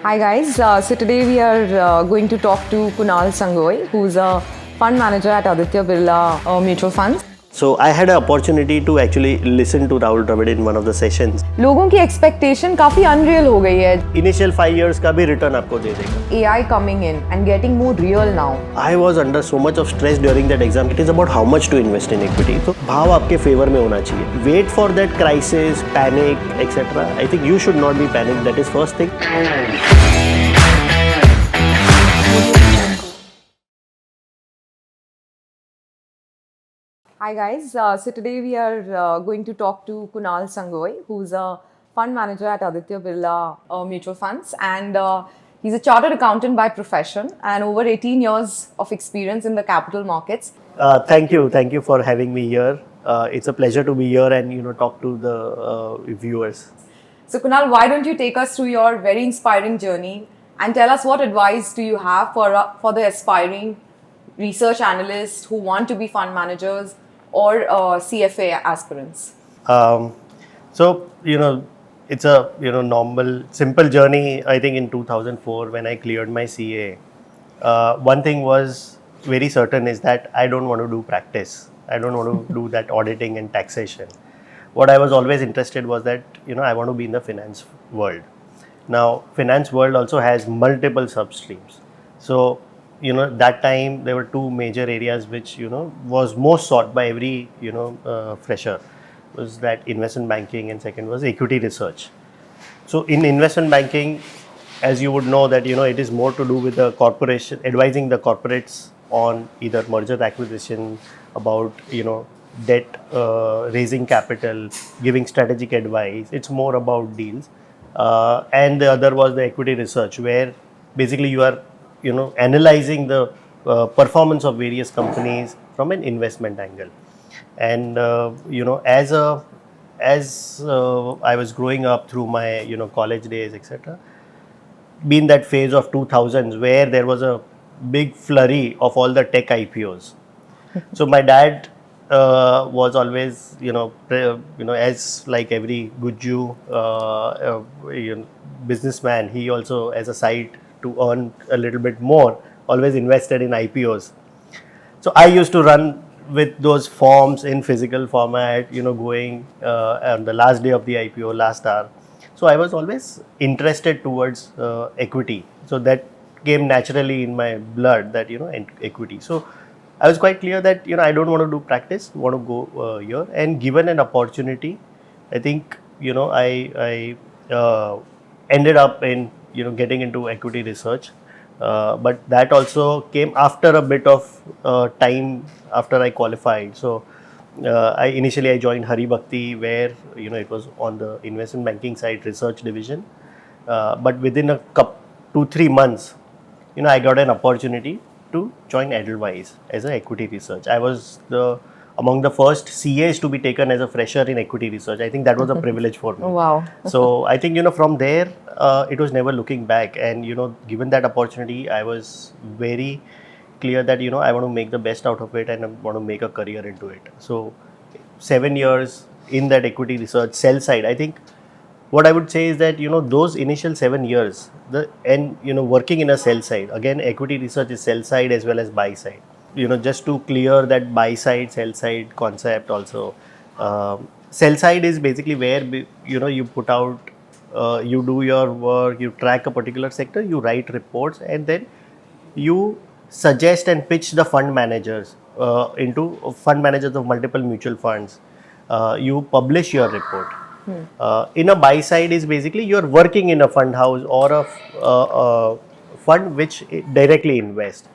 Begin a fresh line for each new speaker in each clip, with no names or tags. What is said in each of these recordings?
Hi guys, so today we are going to talk to Kunal Sangoi, who's a fund manager at Aditya Birla Mutual Funds.
So I had an opportunity to actually listen to Rahul Dravid in one of the sessions.
लोगों की expectation काफी unreal हो गई है.
Initial 5 years का भी return आपको दे देगा.
AI coming in and getting more real now.
I was under so much of stress during that exam. It is about how much to invest in equity. तो भाव आपके favor में होना चाहिए. Wait for that crisis, panic, etc. I think you should not be panicked. That is first thing.
Hi guys, so today we are going to talk to Kunal Sangoi, who's a fund manager at Aditya Birla Mutual Funds, and he's a chartered accountant by profession and over 18 years of experience in the capital markets.
Thank you for having me here. It's a pleasure to be here and talk to the viewers.
So Kunal, why don't you take us through your very inspiring journey and tell us what advice do you have for the aspiring research analysts who want to be fund managers or CFA aspirants?
It's a normal, simple journey. I think in 2004 when I cleared my CA, one thing was very certain is that I don't want to do practice. I don't want to do that auditing and taxation. What I was always interested was that I want to be in the finance world. Now, finance world also has multiple substreams. So that time there were two major areas which was most sought by every fresher, was that investment banking and second was equity research. So in investment banking, as you would know that it is more to do with the corporation, advising the corporates on either merger acquisition, about debt, raising capital, giving strategic advice. It's more about deals, and the other was the equity research, where basically you are analyzing the performance of various companies from an investment angle. And as I was growing up through my college days, etc., been that phase of 2000s where there was a big flurry of all the tech IPOs. So my dad was always as like every good Jew businessman, he also, as a side to earn a little bit more, always invested in IPOs. So I used to run with those forms in physical format, going on the last day of the IPO, last hour. So I was always interested towards equity. So that came naturally in my blood, that equity. So I was quite clear that I don't want to do practice, want to go here. And given an opportunity, I think I ended up in getting into equity research, but that also came after a bit of time after I qualified. So I joined Hari Bhakti, where it was on the investment banking side, research division, but within a 2-3 months I got an opportunity to join Edelweiss as an equity research. I was among the first CAs to be taken as a fresher in equity research. I think that was a privilege for me.
Oh, wow.
So I think from there it was never looking back, and given that opportunity, I was very clear that I want to make the best out of it and I want to make a career into it. So 7 years in that equity research sell side, I think what I would say is that those initial 7 years, working in a sell side, again equity research is sell side as well as buy side. Just to clear that buy side sell side concept also, sell side is basically where you put out, you do your work, you track a particular sector, you write reports, and then you suggest and pitch the fund managers into fund managers of multiple mutual funds. You publish your report. In a buy side is basically you're working in a fund house or a fund which directly invests.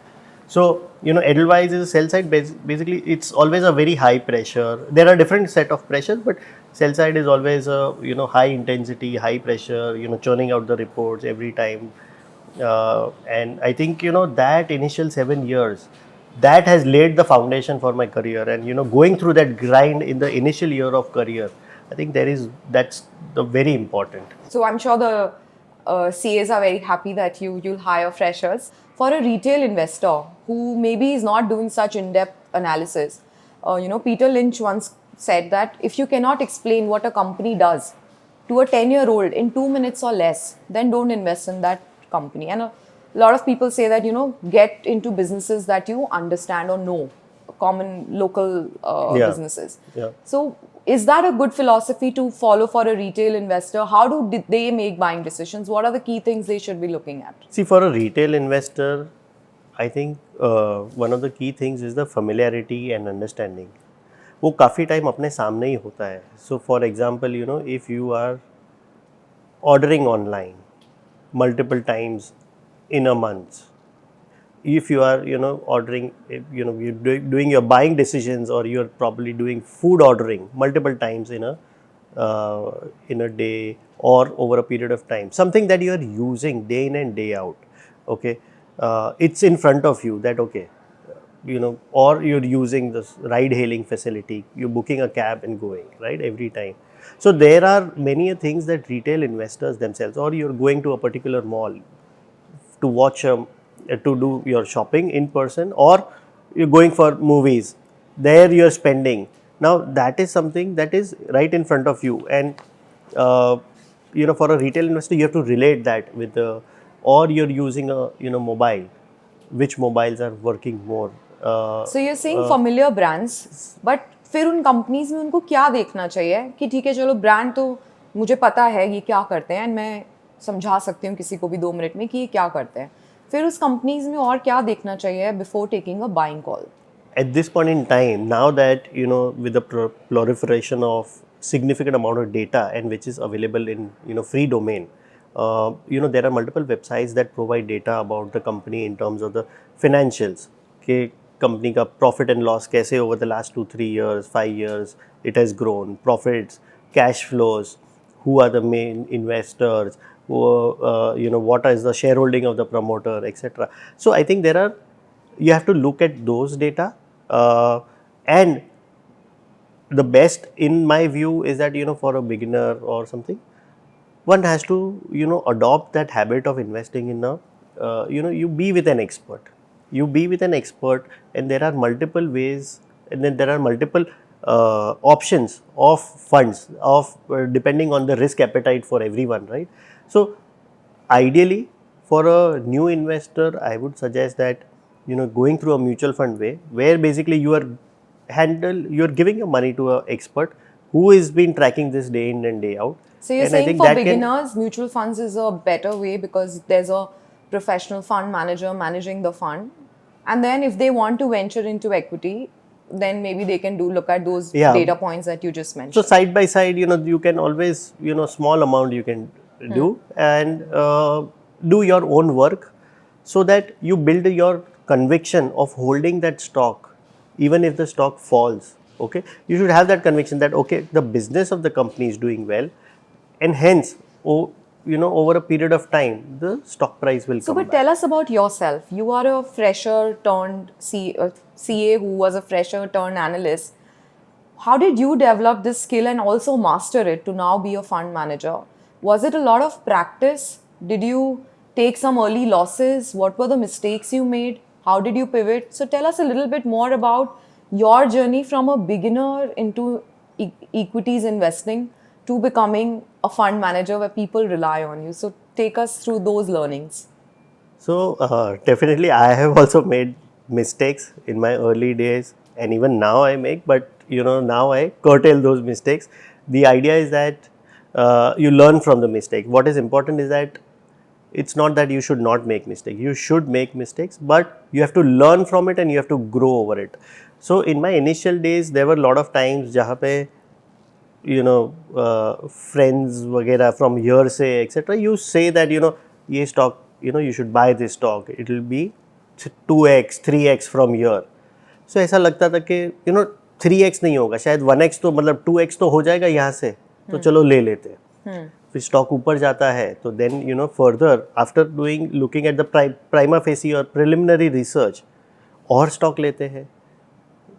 So Edelweiss is a sell side. Basically, it's always a very high pressure. There are different set of pressures, but sell side is always a high intensity, high pressure. Churning out the reports every time. And I think that initial 7 years, that has laid the foundation for my career. And going through that grind in the initial year of career, I think that's the very important.
So I'm sure the CAs are very happy that you'll hire freshers. For a retail investor who maybe is not doing such in-depth analysis, Peter Lynch once said that if you cannot explain what a company does to a 10-year-old in 2 minutes or less, then don't invest in that company. And a lot of people say that, get into businesses that you understand or know, common local
Yeah.
businesses.
Yeah.
So is that a good philosophy to follow for a retail investor? How did they make buying decisions? What are the key things they should be looking at?
See, for a retail investor, I think one of the key things is the familiarity and understanding. वो काफ़ी time अपने सामने ही होता है. So for example, if you are ordering online multiple times in a month, if you are ordering, you're doing your buying decisions, or you're probably doing food ordering multiple times in a day or over a period of time, something that you are using day in and day out, okay, it's in front of you that, okay, or you're using this ride hailing facility, you're booking a cab and going, right, every time. So there are many things that retail investors themselves, or you're going to a particular mall to watch to do your shopping in person, or you're going for movies, there you're spending. Now that is something that is right in front of you, and for a retail investor, you have to relate that with the, or you're using a mobile, which mobiles are working more.
So you're saying familiar brands, but फिर उन companies में उनको क्या देखना चाहिए कि ठीक है चलो ब्रांड तो मुझे पता है ये क्या करते हैं, मैं समझा सकती हूँ किसी को भी 2 मिनट में कि ये क्या करते हैं, फिर उस कंपनीज में और क्या देखना चाहिए before taking a buying call?
At this point in time, now that with the proliferation of significant amount of data and which is available in free domain, there are multiple websites that provide data about the company in terms of the financials. कि company का profit and loss कैसे over the last 2-3 years, 5 years it has grown, profits, cash flows, who are the main investors, what is the shareholding of the promoter, etc. So I think you have to look at those data, and the best in my view is that for a beginner or something, one has to adopt that habit of investing in a you be with an expert. You be with an expert, and there are multiple ways, and then there are multiple options of funds of depending on the risk appetite for everyone, right? So ideally, for a new investor, I would suggest that going through a mutual fund way, where basically you are giving your money to an expert who has been tracking this day in and day out.
So you're
And I
saying
think
for
that
beginners, mutual funds is a better way because there's a professional fund manager managing the fund, and then if they want to venture into equity, then maybe they can look at those
Yeah.
data points that you just mentioned.
So side by side, you can always, small amount you can do, and do your own work, so that you build your conviction of holding that stock, even if the stock falls. Okay, you should have that conviction that, okay, the business of the company is doing well, and hence, over a period of time, the stock price will
So,
come
but
back.
tell us about yourself. You are a fresher turned CA who was a fresher turned analyst. How did you develop this skill and also master it to now be a fund manager? Was it a lot of practice? Did you take some early losses? What were the mistakes you made? How did you pivot? So tell us a little bit more about your journey from a beginner into equities investing to becoming a fund manager where people rely on you. So take us through those learnings.
So definitely, I have also made mistakes in my early days, and even now I make. But now I curtail those mistakes. The idea is that you learn from the mistake. What is important is that it's not that you should not make mistakes. You should make mistakes, but you have to learn from it and you have to grow over it. So in my initial days, there were a lot of times जहाँ पे friends वगैरह from hearsay etc. You say that ये stock you should buy this stock. It will be 2x 3x from here. So ऐसा लगता था कि 3x नहीं होगा, शायद 1x तो मतलब 2x तो हो जाएगा यहाँ से, तो चलो ले लेते हैं. फिर स्टॉक ऊपर जाता है तो then further after looking at the prima facie और प्रिलिमिनरी रिसर्च और स्टॉक लेते हैं,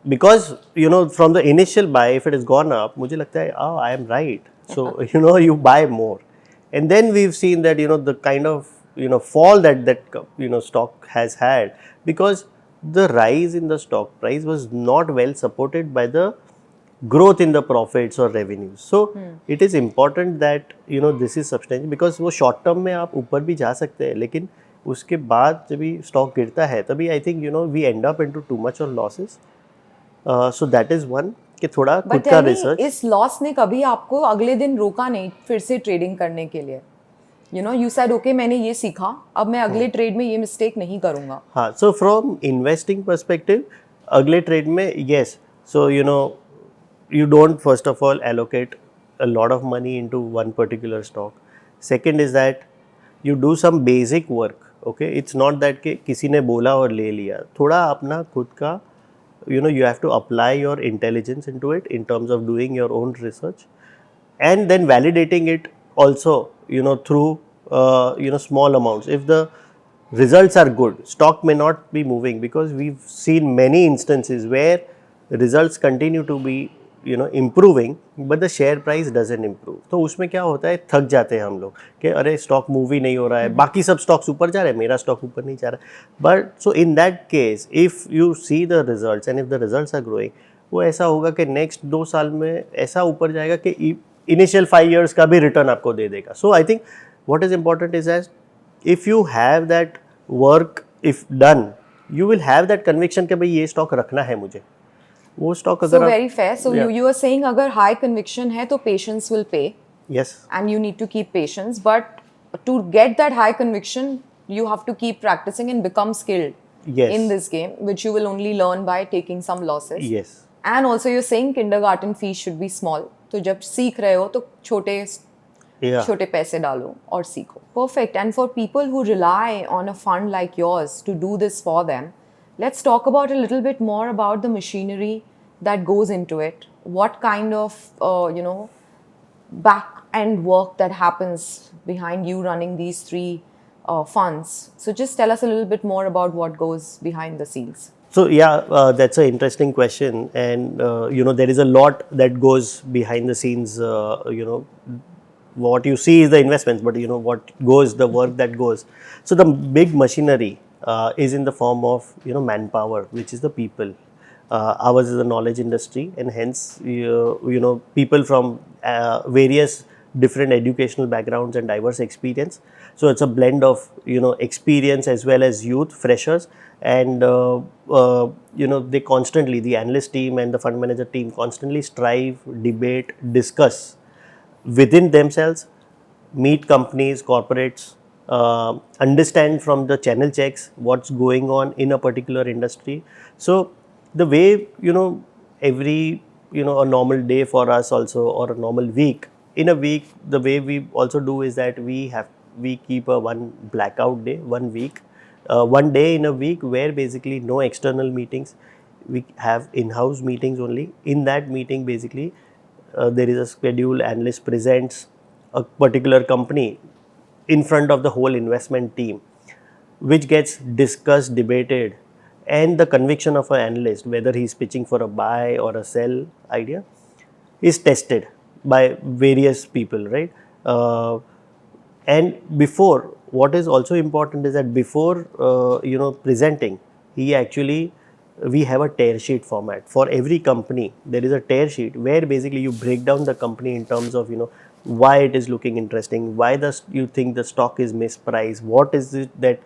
because from the initial buy if it is gone up, मुझे लगता है I am right, so you buy more, and then we have seen that the kind of fall that stock has had, because the rise in the stock price was not well supported by the growth in the profits or revenues. So it is important that this is substantial, because वो short term में आप ऊपर भी जा सकते हैं, लेकिन उसके बाद जब भी stock गिरता है तभी I think we end up into too much of losses. So that is one, कि थोड़ा खुद का research.
इस लॉस ने कभी आपको अगले दिन रोका नहीं फिर से ट्रेडिंग करने के लिए? You said okay, मैंने ये सीखा, अब मैं अगले ट्रेड में ये मिस्टेक नहीं करूँगा.
हाँ, so from investing perspective, अगले ट्रेड में yes, so you don't first of all allocate a lot of money into one particular stock. Second is that you do some basic work. Okay, it's not that कि किसी ने बोला और ले लिया, थोड़ा अपना खुद का you have to apply your intelligence into it in terms of doing your own research and then validating it also through small amounts. If the results are good, stock may not be moving, because we've seen many instances where results continue to be improving but the share price doesn't improve. तो उसमें क्या होता है, थक जाते हैं हम लोग कि अरे स्टॉक मूव ही नहीं हो रहा है, बाकी सब स्टॉक्स ऊपर जा रहे हैं, मेरा स्टॉक ऊपर नहीं जा रहा है. But so in that case if you see the results and if the results are growing, वो ऐसा होगा कि नेक्स्ट 2 साल में ऐसा ऊपर जाएगा कि इनिशियल 5 years का भी रिटर्न आपको दे देगा. So I think what is important is that if you have that work if done, you will have that conviction कि भाई ये स्टॉक रखना है मुझे. वो स्टॉक अगर
so very fair. So you are saying अगर high conviction है तो patience will pay.
Yes.
And you need to keep patience, but to get that high conviction you have to keep practicing and become skilled in this game, which you will only learn by taking some losses.
Yes.
And also you're saying kindergarten fees should be small. तो जब सीख रहे हो तो छोटे पैसे डालो और सीखो. Perfect. And for people who rely on a fund like yours to do this for them, let's talk about a little bit more about the machinery that goes into it. What kind of, back end work that happens behind you running these 3 funds. So just tell us a little bit more about what goes behind the scenes.
So yeah, that's an interesting question, and there is a lot that goes behind the scenes. What you see is the investments, but what goes, the work that goes. So the big machinery is in the form of manpower, which is the people. Ours is a knowledge industry, and hence people from various different educational backgrounds and diverse experience. So it's a blend of experience as well as youth, freshers, and they constantly, the analyst team and the fund manager team constantly strive, debate, discuss within themselves, meet companies, corporates, understand from the channel checks what's going on in a particular industry. So the way every a normal day for us also, or a normal week, in a week the way we also do is that we keep a one blackout day, 1 week, 1 day in a week where basically no external meetings, we have in-house meetings only. In that meeting basically there is a schedule, analyst presents a particular company in front of the whole investment team, which gets discussed, debated, and the conviction of an analyst, whether he is pitching for a buy or a sell idea, is tested by various people, right? And before, what is also important is that before presenting, we have a tear sheet format. For every company, there is a tear sheet where basically you break down the company in terms of why it is looking interesting, why you think the stock is mispriced, what is it that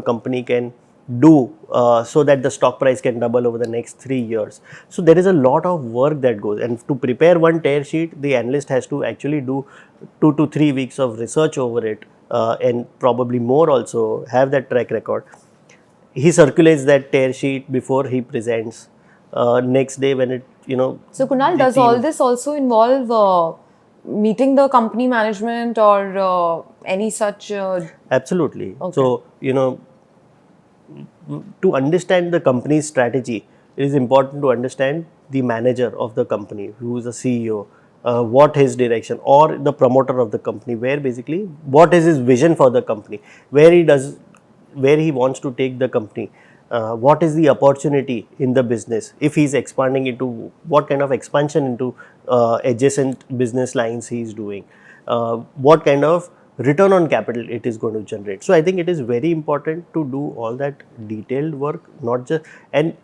company can do so that the stock price can double over the next 3 years. So there is a lot of work that goes, and to prepare one tear sheet, the analyst has to actually do 2 to 3 weeks of research over it, and probably more also, have that track record. He circulates that tear sheet before he presents. Next day when it
So Kunal, does all this also involve meeting the company management or any such
Absolutely.
Okay.
So to understand the company's strategy, it is important to understand the manager of the company, who is the CEO, what his direction, or the promoter of the company, where basically what is his vision for the company, where he wants to take the company, what is the opportunity in the business, if he is expanding into what kind of expansion into adjacent business lines he is doing, what kind of return on capital it is going to generate. So I think it is very important to do all that detailed work, not just, and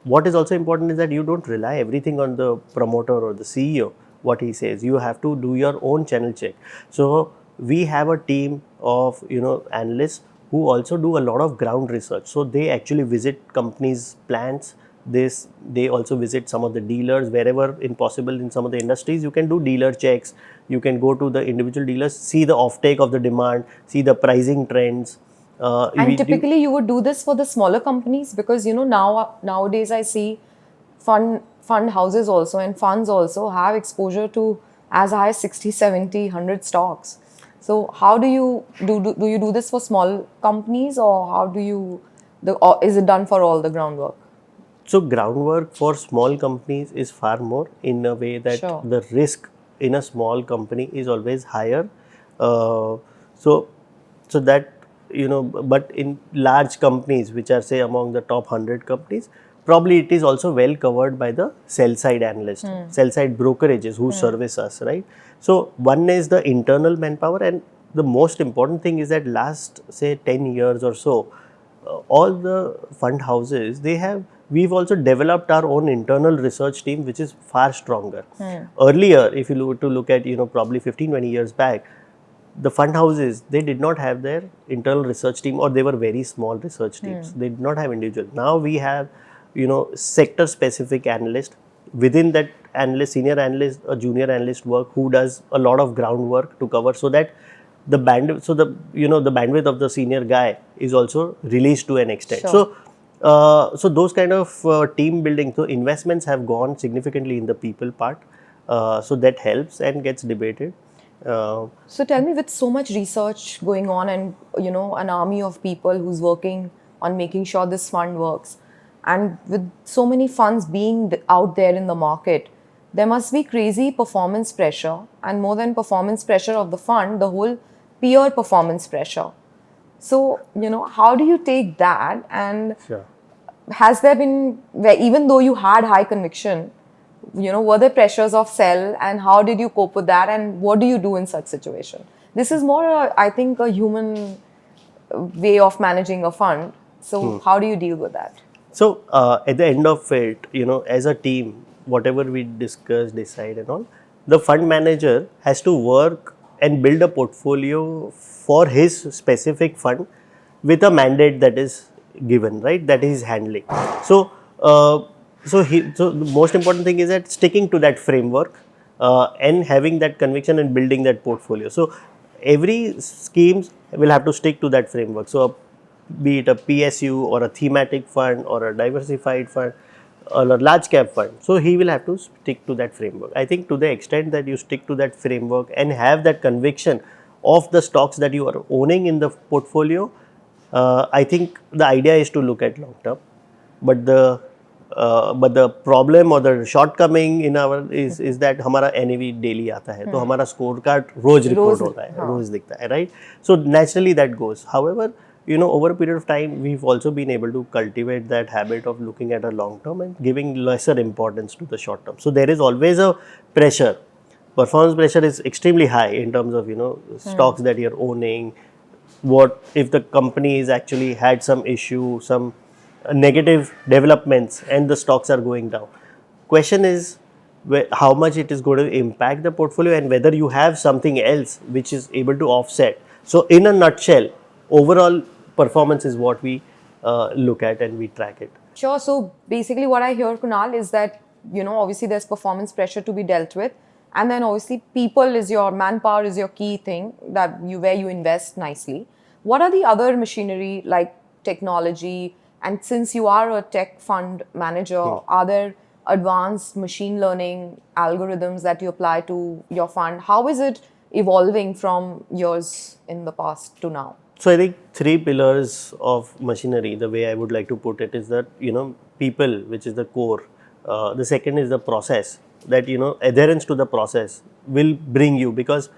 what is also important is that you don't rely everything on the promoter or the CEO, what he says. You have to do your own channel check. So we have a team of, analysts who also do a lot of ground research. So they actually visit companies' plants. They also visit some of the dealers wherever possible in some of the industries. You can do dealer checks. You can go to the individual dealers, see the offtake of the demand, see the pricing trends.
And typically, you would do this for the smaller companies because nowadays I see fund houses also and funds also have exposure to as high as 60, 70, 100 stocks. So how do you do you do this for small companies, or how do you or is it done for all the groundwork?
So groundwork for small companies is far more, in a way that
Sure.
the risk in a small company is always higher. Uh, so so that, but in large companies, which are say among the top 100 companies, probably it is also well covered by the sell side analyst, sell side brokerages who service us, right? So one is the internal manpower, and the most important thing is that last say 10 years or so, all the fund houses, we've also developed our own internal research team, which is far stronger. Earlier, if you look at, probably 15-20 years back, the fund houses, they did not have their internal research team, or they were very small research teams. They did not have individual. Now we have, sector specific analyst. Within that analyst, senior analyst, a junior analyst work, who does a lot of groundwork to cover, so that the bandwidth, the bandwidth of the senior guy is also released to an extent.
Sure.
So those kind of team building, so investments have gone significantly in the people part. So that helps and gets debated.
So tell me, with so much research going on and an army of people who's working on making sure this fund works, and with so many funds being out there in the market, there must be crazy performance pressure, and more than performance pressure of the fund, the whole peer performance pressure. So how do you take that? And
Sure.
has there been, where even though you had high conviction, were there pressures of sell, and how did you cope with that, and what do you do in such situation? This is more, I think, a human way of managing a fund. So how do you deal with that?
So at the end of it, as a team, whatever we discuss, decide and all, the fund manager has to work and build a portfolio for his specific fund with a mandate that is given, right? That he is handling. So so the most important thing is that sticking to that framework, and having that conviction and building that portfolio. So every schemes will have to stick to that framework. So be it a PSU or a thematic fund or a diversified fund or a large cap fund, so he will have to stick to that framework. I think to the extent that you stick to that framework and have that conviction of the stocks that you are owning in the portfolio, I think the idea is to look at long term. But the problem or the shortcoming in our is that हमारा NAV daily आता है, तो हमारा score card रोज report होता है, रोज दिखता है, right? So naturally that goes. However, over a period of time, we've also been able to cultivate that habit of looking at a long term and giving lesser importance to the short term. So there is always a pressure. Performance pressure is extremely high in terms of, stocks that you're owning. What if the company is actually had some issue, some negative developments, and the stocks are going down? Question is how much it is going to impact the portfolio, and whether you have something else which is able to offset. So in a nutshell, overall performance is what we look at and we track it.
Sure. So basically what I hear, Kunal, is that, obviously there's performance pressure to be dealt with. And then obviously manpower is your key thing where you invest nicely. What are the other machinery like technology? And since you are a tech fund manager, are there advanced machine learning algorithms that you apply to your fund? How is it evolving from years in the past to now?
So I think three pillars of machinery, the way I would like to put it, is that, people, which is the core. The second is the process, that, adherence to the process will bring you, because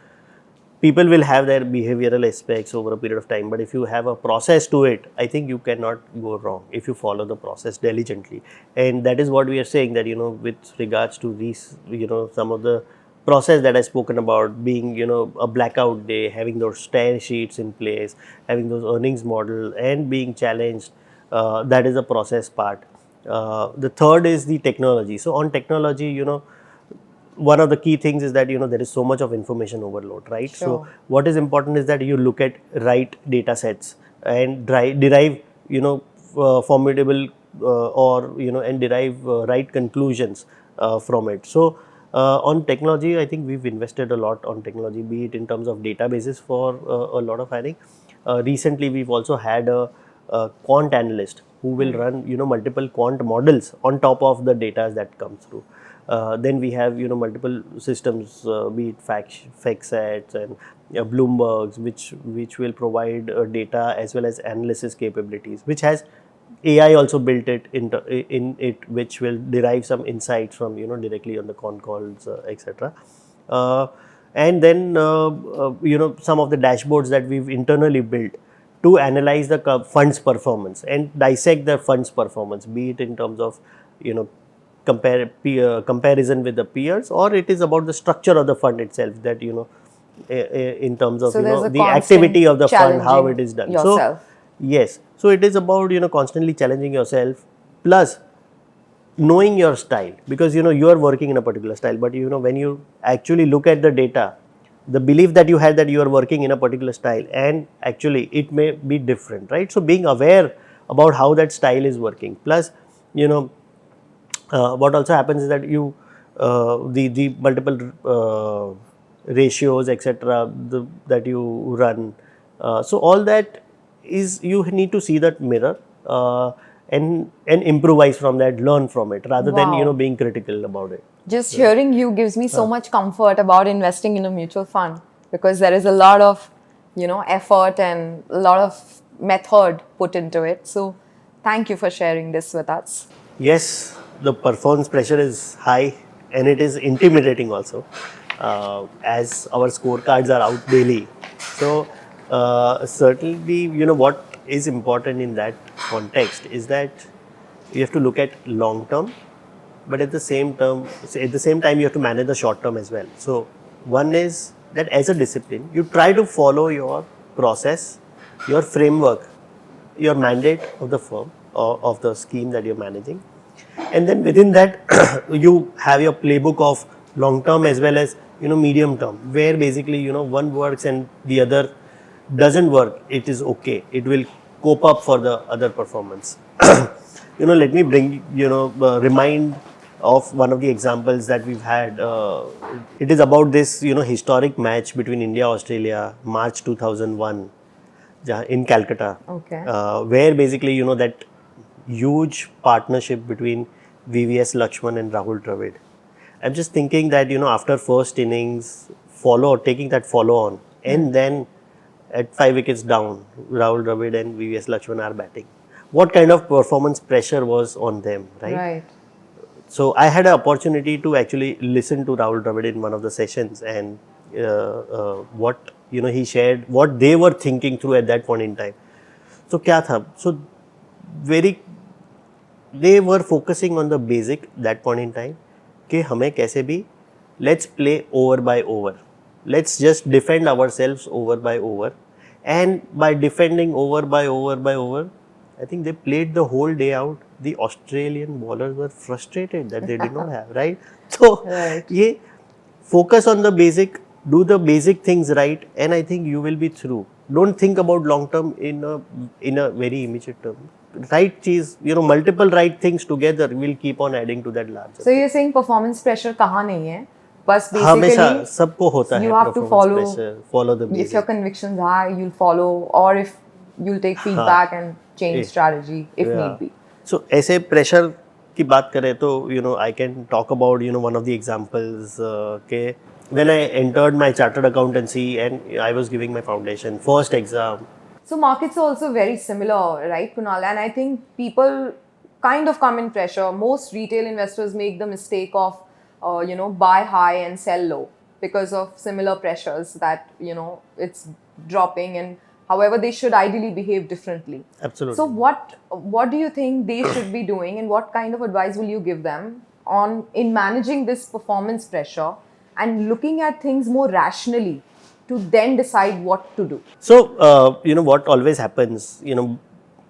people will have their behavioral aspects over a period of time. But if you have a process to it, I think you cannot go wrong if you follow the process diligently. And that is what we are saying, that, with regards to these, some of the process that I've spoken about, being, a blackout day, having those stare sheets in place, having those earnings model and being challenged, that is a process part. The third is the technology. So on technology, one of the key things is that there is so much of information overload, right?
Sure.
So what is important is that you look at right data sets and derive formidable and derive right conclusions from it. So on technology, I think we've invested a lot on technology, be it in terms of databases for a lot of hiring. Recently we've also had a quant analyst who will run multiple quant models on top of the data that comes through. Then we have multiple systems, be it FactSets and Bloomberg's, which will provide data as well as analysis capabilities, which has AI also built it in it, which will derive some insights from directly on the con calls, etc. And then some of the dashboards that we've internally built to analyze the fund's performance and dissect the fund's performance, be it in terms of comparison with the peers, or it is about the structure of the fund itself, that in terms of
So there's a
the
constant
activity of the fund, how
challenging
it is done.
yourself.
So yes, so it is about constantly challenging yourself, plus knowing your style, because you are working in a particular style, but when you actually look at the data, the belief that you had that you are working in a particular style and actually it may be different, right? So being aware about how that style is working, plus what also happens is that the multiple ratios, etc., that you run, so all that is, you need to see that mirror and improvise from that, learn from it, rather
Wow.
than being critical about it.
Just hearing you gives me so much comfort about investing in a mutual fund, because there is a lot of effort and a lot of method put into it. So thank you for sharing this with us.
Yes, the performance pressure is high and it is intimidating also, as our scorecards are out daily. So certainly, what is important in that context is that you have to look at long term, but at the same time you have to manage the short term as well. So one is that as a discipline, you try to follow your process, your framework, your mandate of the firm or of the scheme that you're managing, and then within that you have your playbook of long term as well as medium term, where basically one works and the other doesn't work. It is okay, it will cope up for the other performance. Let me bring remind of one of the examples that we've had. It is about this historic match between India Australia, March 2001, in Calcutta.
Okay.
Where basically that huge partnership between VVS Lakshman and Rahul Dravid. I'm just thinking that after first innings, taking that follow on, and then at 5 wickets down, Rahul Dravid and VVS Lakshman are batting. What kind of performance pressure was on them, right?
Right.
So I had an opportunity to actually listen to Rahul Dravid in one of the sessions, and what he shared, what they were thinking through at that point in time. So kya tha? So they were focusing on the basic that point in time, कि हमें कैसे भी let's play over by over, let's just defend ourselves over by over, and by defending over by over, I think they played the whole day out. The Australian bowlers were frustrated that they did not have, right? So
Right.
ये focus on the basic, do the basic things right, and I think you will be through. Don't think about long term in a very immediate term. Right cheese, multiple right things together will keep on adding to that larger.
So you're saying performance pressure कहाँ नहीं है? बस
हमेशा
basically
सबको होता है
you have to
performance pressure, follow the
if
basic.
your convictions are, you'll follow, or if you'll take feedback and change strategy if
Yeah.
need be.
So ऐसे pressure की बात करें तो I can talk about one of the examples के when I entered my chartered accountancy and I was giving my foundation first exam.
So markets are also very similar, right, Kunal? And I think people kind of come in pressure. Most retail investors make the mistake of, buy high and sell low because of similar pressures that, it's dropping, and however they should ideally behave differently.
Absolutely.
So what do you think they should be doing, and what kind of advice will you give them in managing this performance pressure and looking at things more rationally to then decide what to do?
So, what always happens,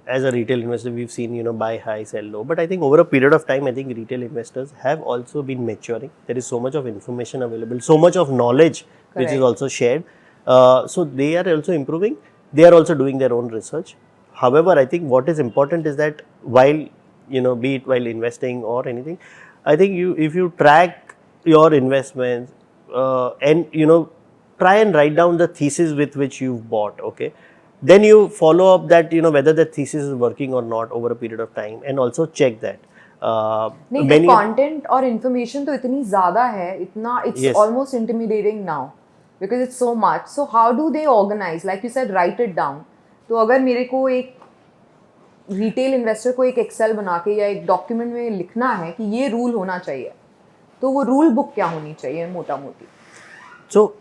as a retail investor, we've seen, buy high, sell low. But I think over a period of time, I think retail investors have also been maturing. There is so much of information available, so much of knowledge which is
Correct.
also shared. So they are also improving. They are also doing their own research. However, I think what is important is that while, be it while investing or anything, I think if you track your investments and, try and write down the thesis with which you've bought, okay? Then you follow up that, whether the thesis is working or not over a period of time, and also check that.
नहीं, the content और information तो इतनी ज़्यादा है, इतना it's
Yes.
almost intimidating now because it's so much. So how do they organize? Like you said, write it down. तो अगर मेरे को एक रिटेल इन्वेस्टर को एक एक्सेल बना के या एक डॉक्यूमेंट में लिखना है कि ये रूल होना चाहिए, तो वो रूल बुक क्या होनी चाहिए मोटा मोटी?
So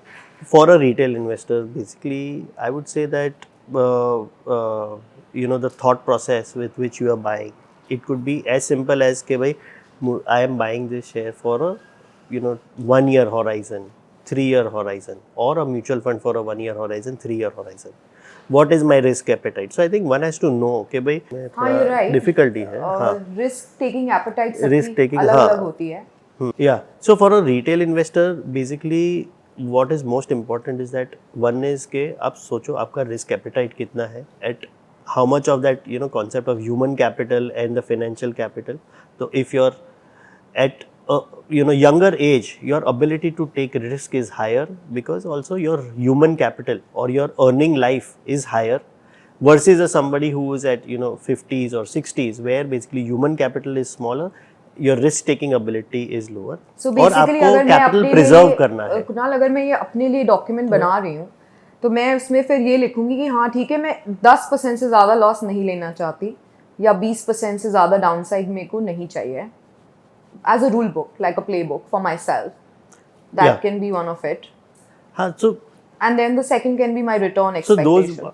for a retail investor, basically, I would say that the thought process with which you are buying, it could be as simple as कि भाई I am buying this share for a 1 year horizon, 3 year horizon, or a mutual fund for a 1 year horizon, 3 year horizon. What is my risk appetite? So I think one has to know कि भाई
you're right.
difficulty है.
Risk taking appetite
Risk taking,
अलग-अलग होती है.
Yeah. So for a retail investor, basically what is most important is that one is कि आप सोचो आपका risk appetite कितना है, at how much of that concept of human capital and the financial capital. So if you're at a younger age, your ability to take risk is higher because also your human capital or your earning life is higher versus somebody who is at 50s or 60s where basically human capital is smaller, your risk taking ability is lower.
So
और
basically
आपको
अगर मैं
capital
अपने
preserve
लिए
करना है.
कुणाल, अगर मैं ये अपने लिए डॉक्यूमेंट बना रही हूँ तो मैं उसमें फिर ये लिखूंगी कि हाँ ठीक है, मैं 10% से ज़्यादा लॉस नहीं लेना चाहती या 20% से ज़्यादा डाउनसाइड मेरे को नहीं चाहिए. As a rule book, like a playbook for myself, that
Yeah.
can be one of it.
हाँ, so
And then the second can be my return
so
expectation.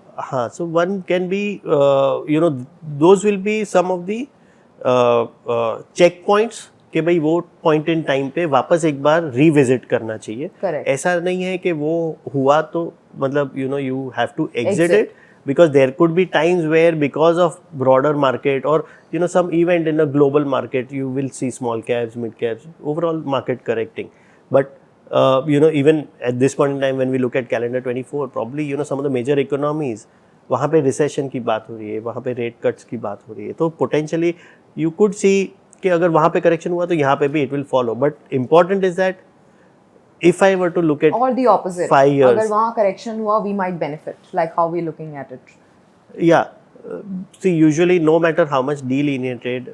so one can be those will be some of the checkpoints कि भाई वो point in time पे वापस एक बार revisit करना चाहिए.
Correct.
ऐसा नहीं है कि वो हुआ तो मतलब you have to exit it, because there could be times where because of broader market or some event in a global market, you will see small caps, mid caps, overall market correcting. But even at this point in time when we look at calendar 24, probably some of the major economies, वहाँ पे recession की बात हो रही है, वहाँ पे rate cuts की बात हो रही है, तो potentially you could see कि अगर वहाँ पे correction हुआ तो यहाँ पे भी it will follow. But important is that if I were to look at
Or the opposite.
5 years,
अगर वहाँ correction हुआ, we might benefit, like how we're looking at it.
yeah, see usually no matter how much delineated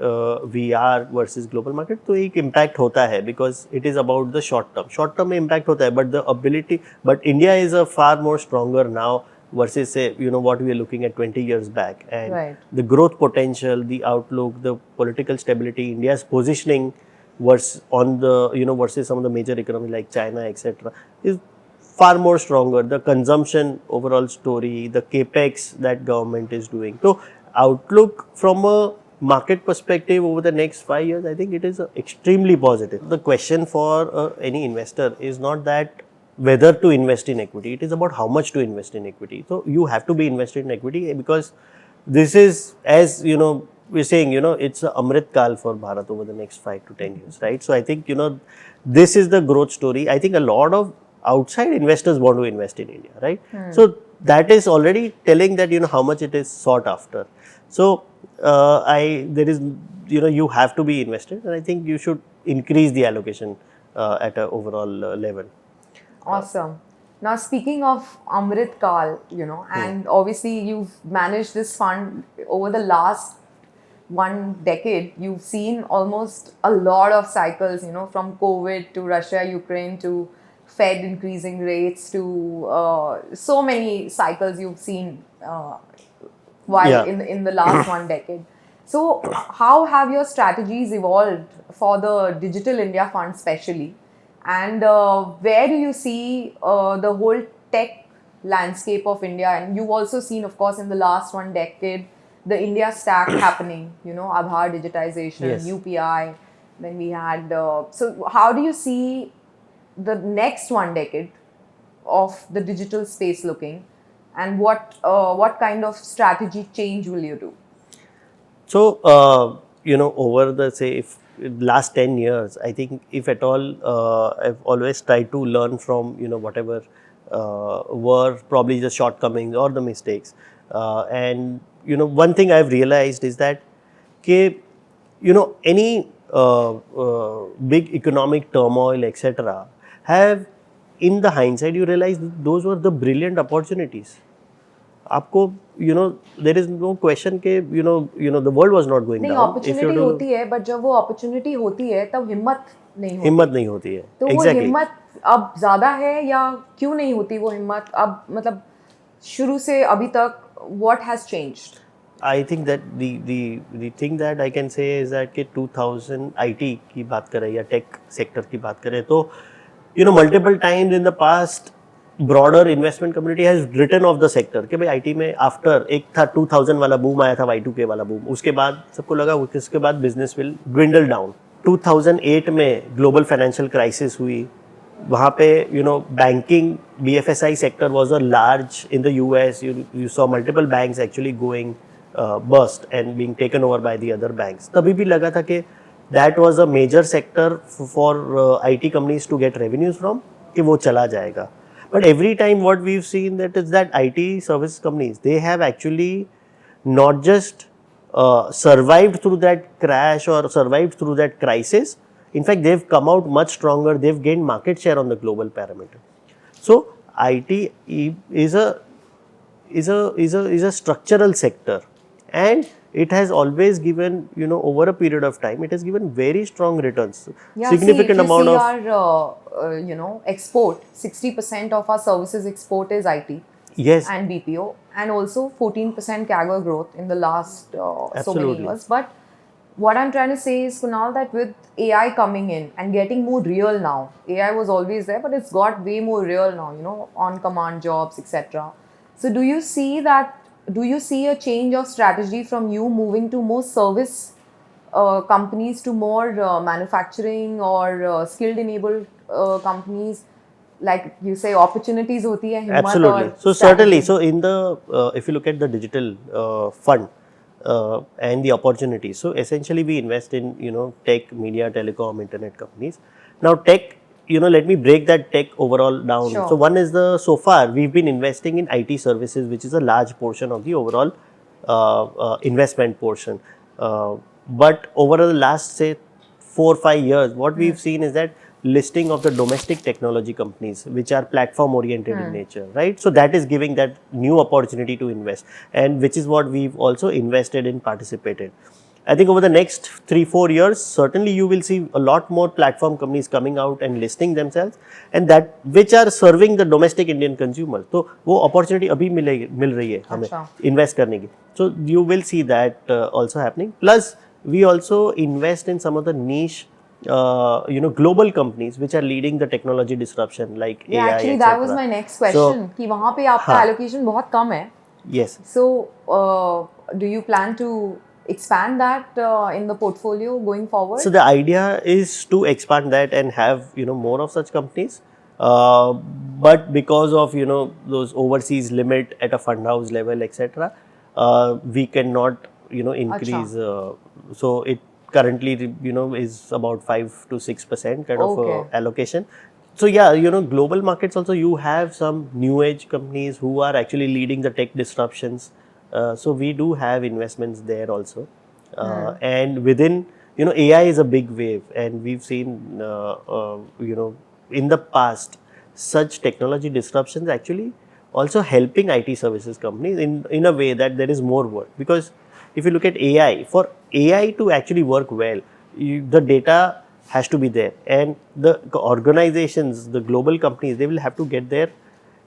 we are versus global market, तो एक impact होता है because it is about the short term में impact होता है, but the ability, but India is a far more stronger now versus say what we are looking at 20 years back, and
Right.
the growth potential, the outlook, the political stability, India's positioning versus on the versus some of the major economies like China, etc., is far more stronger. The consumption overall story, the capex that government is doing. So outlook from a market perspective over the next 5 years, I think it is extremely positive. The question for any investor is not that whether to invest in equity, it is about how much to invest in equity. So you have to be invested in equity because this is, as we're saying, it's a Amrit Kal for Bharat over the next 5 to 10 years, right? So I think, this is the growth story. I think a lot of outside investors want to invest in India, right? So that is already telling that, how much it is sought after. So there is, you have to be invested, and I think you should increase the allocation at an overall level.
Awesome. Now, speaking of Amrit Kal, and obviously you've managed this fund over the last 1 decade. You've seen almost a lot of cycles, from COVID to Russia, Ukraine to Fed increasing rates to so many cycles you've seen while in the last 1 decade. So, how have your strategies evolved for the Digital India Fund, especially? And where do you see the whole tech landscape of India? And you've also seen, of course, in the last 1 decade, the India stack happening, Aadhaar digitization,
Yes.
UPI. Then we had, so how do you see the next 1 decade of the digital space looking? And what kind of strategy change will you do?
So, over the say, if last 10 years, I think if at all, I've always tried to learn from, whatever were probably the shortcomings or the mistakes. And, one thing I've realized is that, any big economic turmoil, etc., have, in the hindsight, you realize that those were the brilliant opportunities. आपको there is no question के the world was not going
नहीं,
down if you
opportunity होती है, but जब वो opportunity होती है तब हिम्मत नहीं होती है। तो वो हिम्मत अब ज्यादा है या क्यों नहीं होती वो हिम्मत अब, मतलब शुरू से अभी तक what has changed?
I think that the thing that I can say is that कि 2000 IT की बात करें या टेक सेक्टर की बात करें तो multiple times in the past broader investment community has written off the sector कि भाई IT में after एक था 2000 वाला बूम आया था, Y2K वाला बूम, उसके बाद सबको लगा उसके बाद business will dwindle down। 2008 में global financial crisis हुई, वहाँ पे banking BFSI sector was a large in the US, you saw multiple banks actually going bust and being taken over by the other banks। तभी भी लगा था कि that was a major sector for IT companies to get revenues from, कि वो चला जाएगा। But every time what we've seen that is that IT service companies, they have actually not just survived through that crash or survived through that crisis. In fact, they've come out much stronger. They've gained market share on the global parameter. So IT is a structural sector, and it has always given, over a period of time, it has given very strong returns.
Yeah,
Significant amount of
our export, 60% of our services export is IT.
Yes.
And BPO, and also 14% CAGR growth in the last so many years. But what I'm trying to say is, Kunal, that with AI coming in and getting more real now, AI was always there, but it's got way more real now, on command jobs, etc. So do you see that? Do you see a change of strategy from you moving to more service companies to more manufacturing or skilled enabled companies? Like you say, opportunities hoti hai, himmat.
Absolutely. So certainly, so in the if you look at the digital fund and the opportunities, so essentially we invest in tech, media, telecom, internet companies. Now tech, let me break that tech overall down.
Sure.
So one is so far we've been investing in IT services, which is a large portion of the overall investment portion. But over the last say 4-5 years, what we've seen is that listing of the domestic technology companies which are platform oriented in nature, right? So that is giving that new opportunity to invest, and which is what we've also invested in, participated. I think over the next 3-4 years, certainly you will see a lot more platform companies coming out and listing themselves, and that which are serving the domestic Indian consumers. So वो opportunity अभी मिल रही है हमें invest करने की. So you will see that also happening. Plus we also invest in some of the niche global companies which are leading the technology disruption like AI,
actually
etc.
that was my next question, कि वहाँ पे आपका allocation बहुत कम है.
Yes.
So do you plan to expand that in the portfolio going forward?
So the idea is to expand that and have more of such companies, but because of those overseas limit at a fund house level, etc., we cannot increase. So it currently is about 5 to 6% kind of allocation. So yeah, global markets also, you have some new age companies who are actually leading the tech disruptions. So we do have investments there also. And within, AI is a big wave, and we've seen, in the past, such technology disruptions actually also helping IT services companies in a way that there is more work. Because if you look at AI, for AI to actually work well, the data has to be there, and the organizations, the global companies, they will have to get their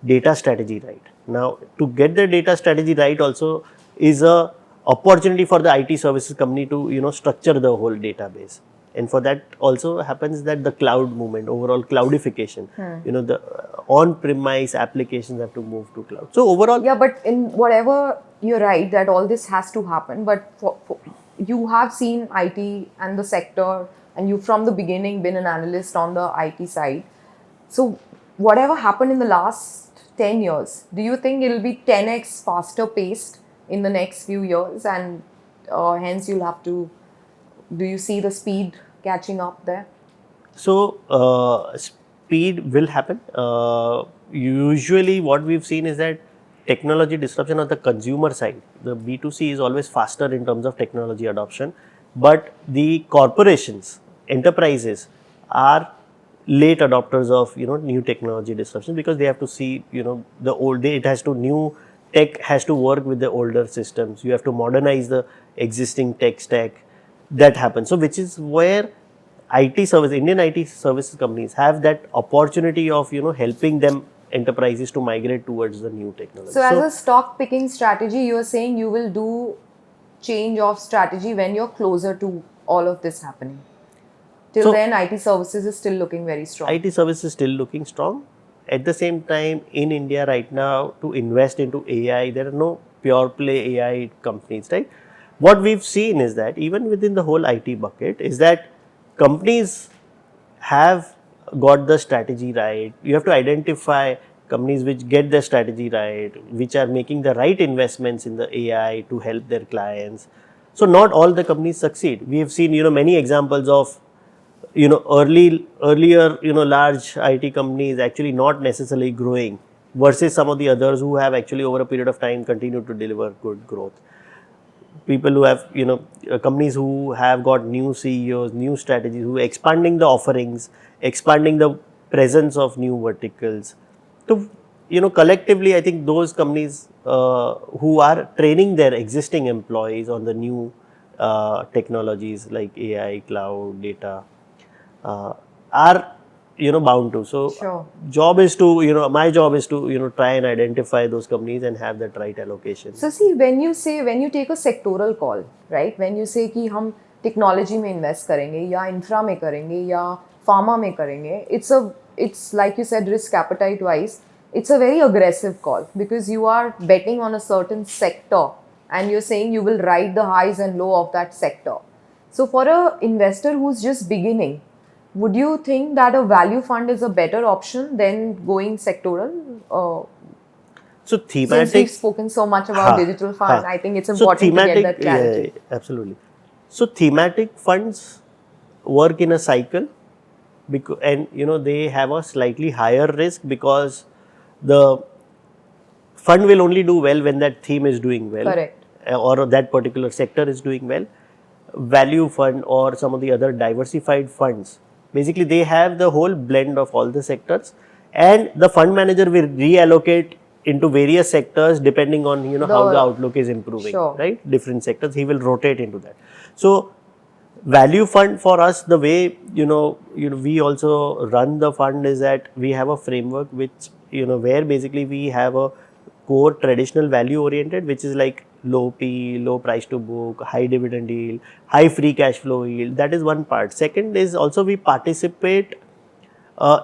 data strategy right. Now, to get their data strategy right also is a opportunity for the IT services company to structure the whole database, and for that also happens that the cloud movement, overall cloudification, the on-premise applications have to move to cloud. So overall,
yeah, but in whatever, you're right that all this has to happen, but for you have seen IT and the sector, and you from the beginning been an analyst on the IT side. So whatever happened in the last 10 years, do you think it'll be 10x faster paced in the next few years? And hence you'll have to. Do you see the speed catching up there?
So speed will happen. Usually, what we've seen is that technology disruption on the consumer side, the B2C is always faster in terms of technology adoption, but the corporations, enterprises are late adopters of new technology disruption because they have to see the old it has to new tech has to work with the older systems. You have to modernize the existing tech stack. That happens. So which is where Indian IT services companies have that opportunity of helping them enterprises to migrate towards the new technology.
So as a stock picking strategy, you are saying you will do change of strategy when you're closer to all of this happening. Till then, IT services is still looking very strong.
IT services is still looking strong. At the same time, in India right now, to invest into AI, there are no pure play AI companies, right? What we've seen is that even within the whole IT bucket is that companies have got the strategy right. You have to identify companies which get their strategy right, which are making the right investments in the AI to help their clients. So not all the companies succeed. We have seen many examples of earlier large IT companies actually not necessarily growing versus some of the others who have actually over a period of time continued to deliver good growth. People who have companies who have got new CEOs, new strategies, who are expanding the offerings, expanding the presence of new verticals. So collectively, I think those companies who are training their existing employees on the new technologies like AI, cloud, data, are bound to. So
Sure.
job is to my job is to try and identify those companies and have that right allocation.
So see, when you take a sectoral call, right? When you say कि हम technology में invest करेंगे या infra में करेंगे या pharma में करेंगे, it's like you said, risk appetite wise, it's a very aggressive call because you are betting on a certain sector and you're saying you will ride the highs and low of that sector. So for a investor who's just beginning, would you think that a value fund is a better option than going sectoral?
So thematic.
Since we've spoken so much about digital fund, I think it's important to get that clarity.
Yeah, absolutely. So thematic funds work in a cycle, because and they have a slightly higher risk because the fund will only do well when that theme is doing well.
Correct.
Or that particular sector is doing well. Value fund or some of the other diversified funds, basically they have the whole blend of all the sectors, and the fund manager will reallocate into various sectors depending on how the outlook is improving.
Sure.
Right, different sectors he will rotate into that. So value fund for us, the way we also run the fund is that we have a framework which where basically we have a core traditional value oriented, which is like low P, low price to book, high dividend yield, high free cash flow yield. That is one part. Second is also we participate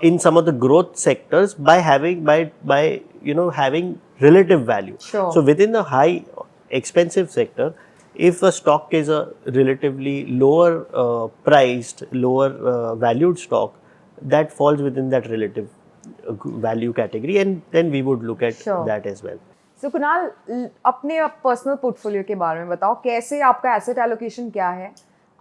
in some of the growth sectors by having having relative value.
Sure.
So within the high expensive sector, if a stock is a relatively lower priced, lower valued stock, that falls within that relative value category, and then we would look at that as well.
So Kunal, अपने personal portfolio के बारे में बताओ, कैसे आपका asset allocation क्या है?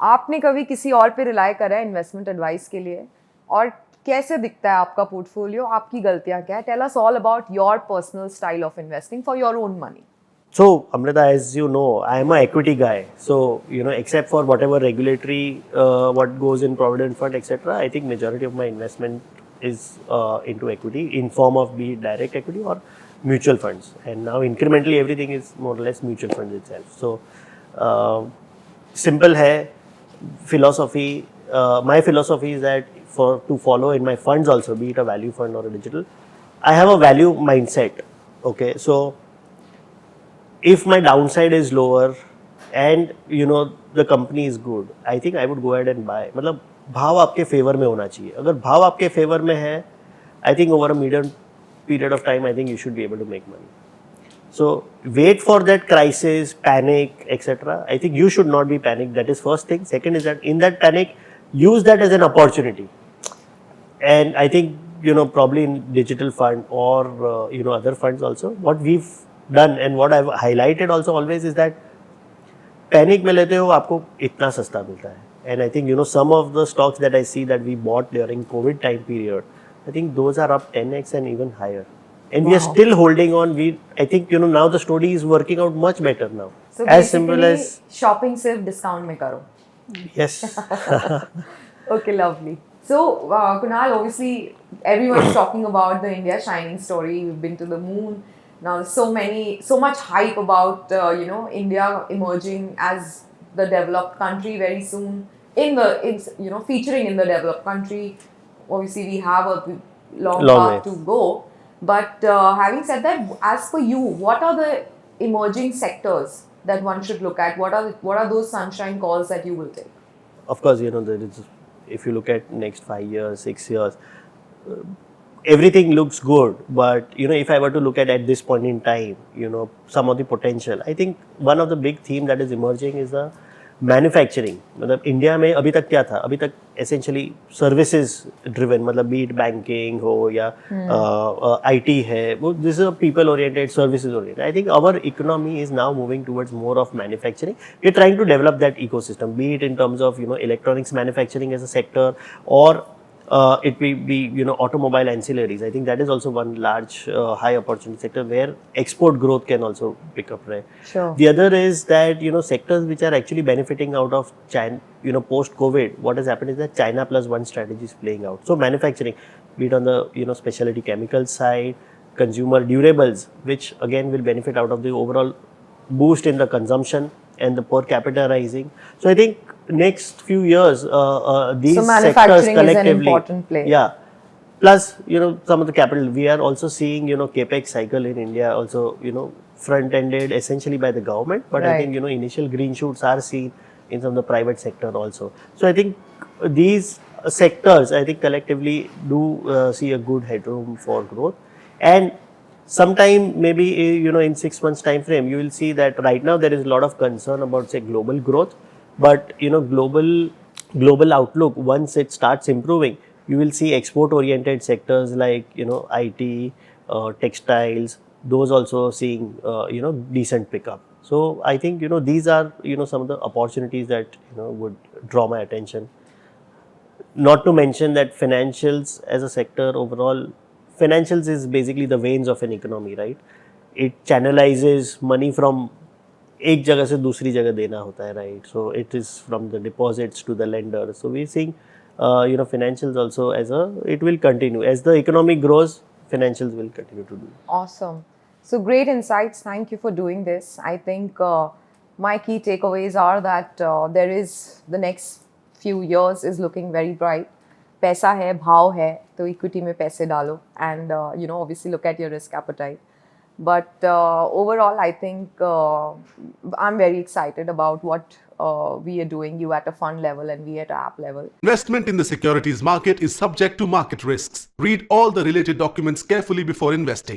आपने कभी किसी और पे रिलाय करा है इन्वेस्टमेंट एडवाइस के लिए? और कैसे दिखता है आपका पोर्टफोलियो? आपकी गलतियां क्या है? Tell us all about your personal style of investing for your own money.
So Amrita, as you know, I am an equity guy. So except for whatever regulatory, what goes in provident fund, etc., I think majority of my investment is into equity in form of be it direct equity or mutual funds. And now incrementally everything is more or less mutual funds itself. So simple hai philosophy. My philosophy is that to follow in my funds also, be it a value fund or a digital, I have a value mindset. Okay, so if my downside is lower and the company is good, I think I would go ahead and buy. मतलब भाव आपके favour में होना चाहिए. अगर भाव आपके favour में है, I think over a medium period of time, I think you should be able to make money. So wait for that crisis, panic, etc. I think you should not be panicked. That is first thing. Second is that in that panic, use that as an opportunity. And I think probably in digital fund or other funds also, what we've done and what I've highlighted also always is that panic में लेते हो आपको इतना सस्ता मिलता है. And I think some of the stocks that I see that we bought during COVID time period, I think those are up 10x and even higher. And we are still holding on. I think now the story is working out much better now.
So
as simple as
shopping सिर्फ discount में करो.
Yes.
Okay, lovely. So, Kunal, obviously, everyone's talking about the India shining story. We've been to the moon. Now, there's so much hype about, India emerging as the developed country very soon. Featuring in the developed country. Obviously, we have a long path to go. But having said that, as for you, what are the emerging sectors that one should look at? What are those sunshine calls that you will take?
Of course, there is, if you look at next 5 years, 6 years, everything looks good. But, if I were to look at this point in time, some of the potential, I think one of the big theme that is emerging is the manufacturing. मतलब India में अभी तक क्या था, अभी तक essentially services driven, मतलब be it banking हो या आईटी है, वो this is a people oriented, services oriented. I think our economy is now moving towards more of manufacturing. We are trying to develop that ecosystem, be it in terms of electronics manufacturing as a sector, और it will be automobile ancillaries. I think that is also one large high opportunity sector where export growth can also pick up, right?
Sure.
The other is that sectors which are actually benefiting out of China, post COVID, what has happened is that China plus one strategy is playing out. So manufacturing, be it on the specialty chemicals side, consumer durables, which again will benefit out of the overall boost in the consumption and the per capita rising. So I think next few years, these sectors collectively,
is an important play.
Yeah. Plus, some of the capital, we are also seeing, capex cycle in India also, front-ended essentially by the government. But
right.
I think, initial green shoots are seen in some of the private sector also. So I think these sectors, I think collectively do see a good headroom for growth. And sometime maybe, in 6 months time frame, you will see that right now there is a lot of concern about, say, global growth. But global outlook, once it starts improving, you will see export oriented sectors like IT, textiles, those also seeing decent pickup. So I think these are some of the opportunities that would draw my attention. Not to mention that financials as a sector overall, financials is basically the veins of an economy, right? It channelizes money from एक जगह से दूसरी जगह देना होता है, right? So it is from the deposits to the lender. So we seeing financials also as it will continue as the economy grows. Financials will continue to do.
Awesome. So great insights. Thank you for doing this. I think my key takeaways are that there is the next few years is looking very bright. पैसा है, भाव है, तो equity में पैसे डालो, and obviously look at your risk appetite. But overall, I think I'm very excited about what we are doing, you at a fund level and we at an app level.
Investment in the securities market is subject to market risks. Read all the related documents carefully before investing.